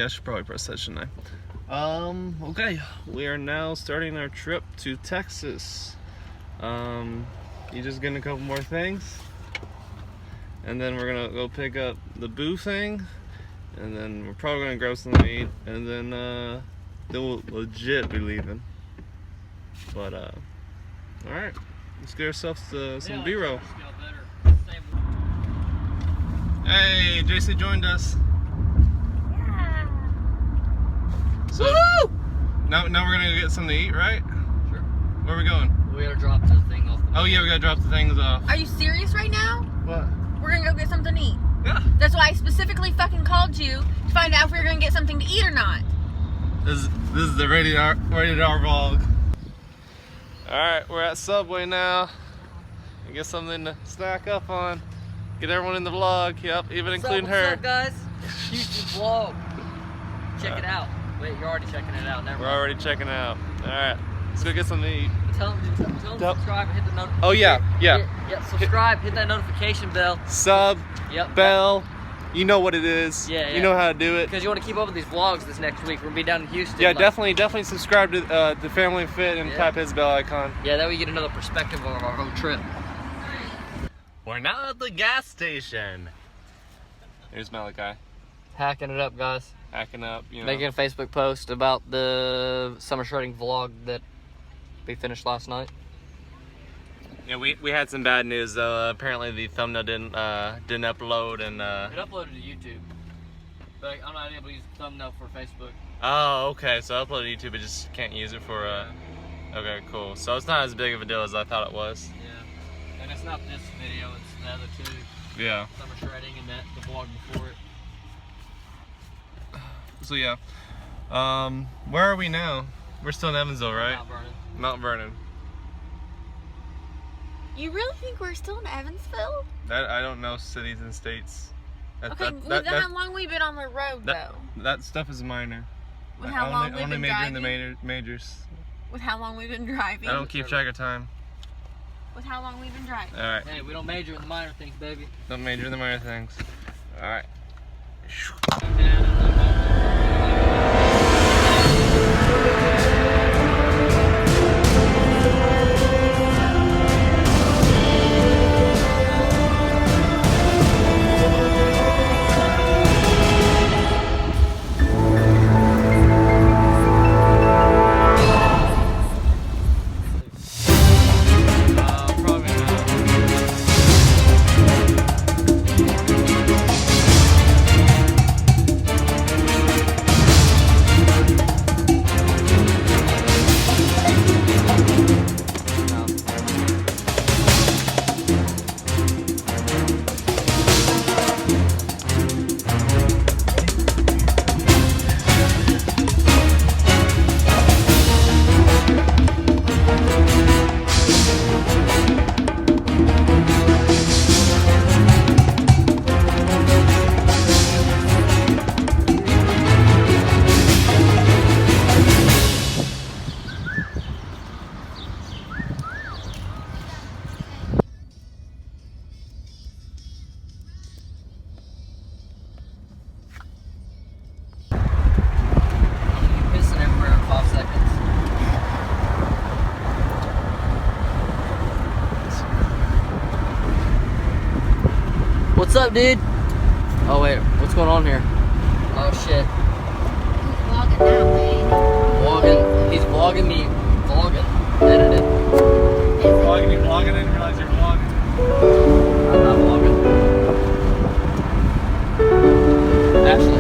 I should probably press that, shouldn't I? Okay, we are now starting our trip to Texas. You just getting a couple more things, and then we're gonna go pick up the boo thing, and then we're probably gonna grab something to eat, and then we'll legit be leaving. But all right, let's get ourselves some B-roll. Hey, JC joined us. Yeah. So Woo! now we're gonna go get something to eat, right? Sure. Where are we going? We gotta drop the thing off. Oh yeah, we gotta drop the things off. Are you serious right now? What? We're gonna go get something to eat. Yeah. That's why I specifically fucking called you to find out if we were gonna get something to eat or not. This is the rated R vlog. All right, we're at Subway now. We get something to snack up on. Get everyone in the vlog. Yep, even including her. What's up, guys? Houston vlog. Check it out. Wait, you're already checking it out. Never We're mind. already checking it out. All right, let's go get something to eat. Tell them to subscribe and hit the notification. Oh yeah. Yeah, subscribe, hit that notification bell. Sub, Yep. bell. You know what it is. Yeah. You know how to do it. Because you want to keep up with these vlogs this next week. We're gonna be down in Houston. Yeah, like- definitely subscribe to Family Fit and tap his bell icon. Yeah, that way you get another perspective of our whole trip. We're now at the gas station. Here's Malachi, Hacking it up, guys. hacking up. You know. Making a Facebook post about the summer shredding vlog that we finished last night. Yeah, we had some bad news though. Apparently the thumbnail didn't upload and. It uploaded to YouTube, but I'm not able to use the thumbnail for Facebook. Oh, okay. So I uploaded to YouTube, but just can't use it for. Okay, cool. So it's not as big of a deal as I thought it was. Yeah, and it's not this video; it's the other two. Yeah. Summer shredding and the vlog before it. So yeah. Where are we now? We're still in Evansville, right? Mount Vernon. Mount Vernon. You really think we're still in Evansville? I don't know cities and states. How long we been on the road though? That stuff is minor. With how long we've been major driving? in the majors. With how long we've been driving? I don't keep track of time. With how long we've been driving? All right. Hey, we don't major in the minor things, baby. Don't major in the minor things. All right. Probably not. Pissing everywhere in 5 seconds. What's up, dude? Oh wait, what's going on here? Oh shit. Vlogging that way. Vlogging. He's vlogging me. Vlogging. Edited. Vlogging, you vlogging, I didn't realize you're vlogging. I'm not vlogging. Ashley.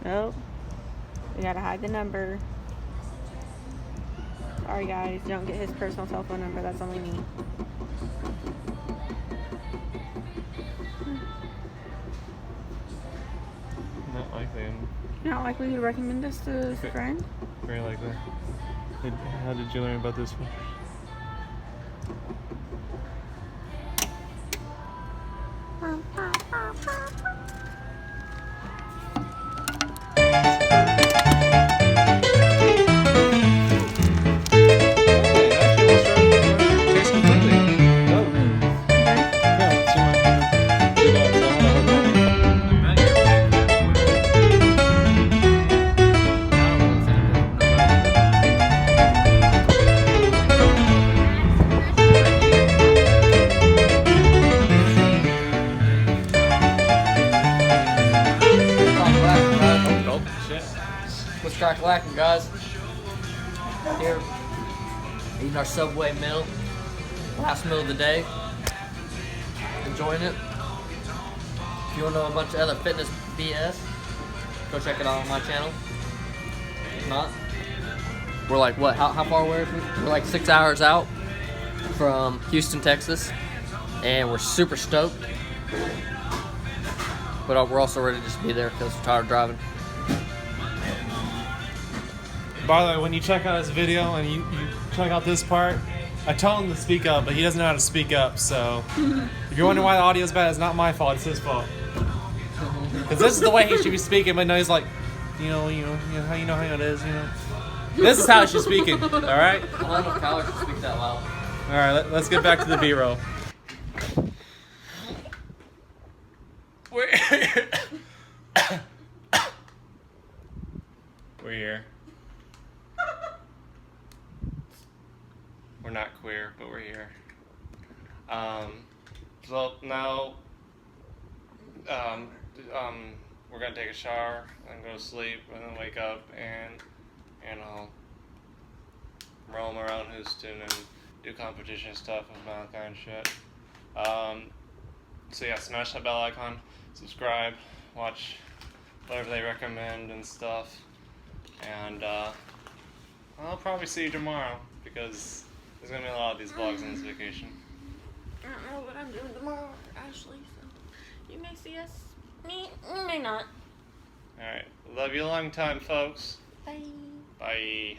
Nope. We gotta hide the number. Sorry guys, don't get his personal cell phone number. That's only me. Not likely. Not likely to recommend this to his friend. Very likely. How did you learn about this one? What's crack lacking, guys? Here, eating our Subway meal. Last meal of the day. Enjoying it. If you want to know a bunch of other fitness BS, go check it out on my channel. If not, we're like, what? How far away are we? We're like 6 hours out from Houston, Texas. And we're super stoked. But we're also ready to just be there because we're tired of driving. By the way, when you check out his video and you check out this part, I told him to speak up, but he doesn't know how to speak up, so if you're wondering why the audio's bad, it's not my fault, it's his fault. Because this is the way he should be speaking, but no, he's like, how it is, This is how he should be speaking, alright? I don't know if Kyler should speak that loud. Alright, let's get back to the B-roll. We're here. We're not queer, but we're here. So now, we're gonna take a shower and go to sleep, and then wake up and I'll roam around Houston and do competition stuff and all that kind of shit. So yeah, smash that bell icon, subscribe, watch whatever they recommend and stuff, and I'll probably see you tomorrow because there's gonna be a lot of these vlogs on this vacation. I don't know what I'm doing tomorrow, Ashley, so you may see us. Me, you may not. Alright, love you a long time, folks. Bye. Bye.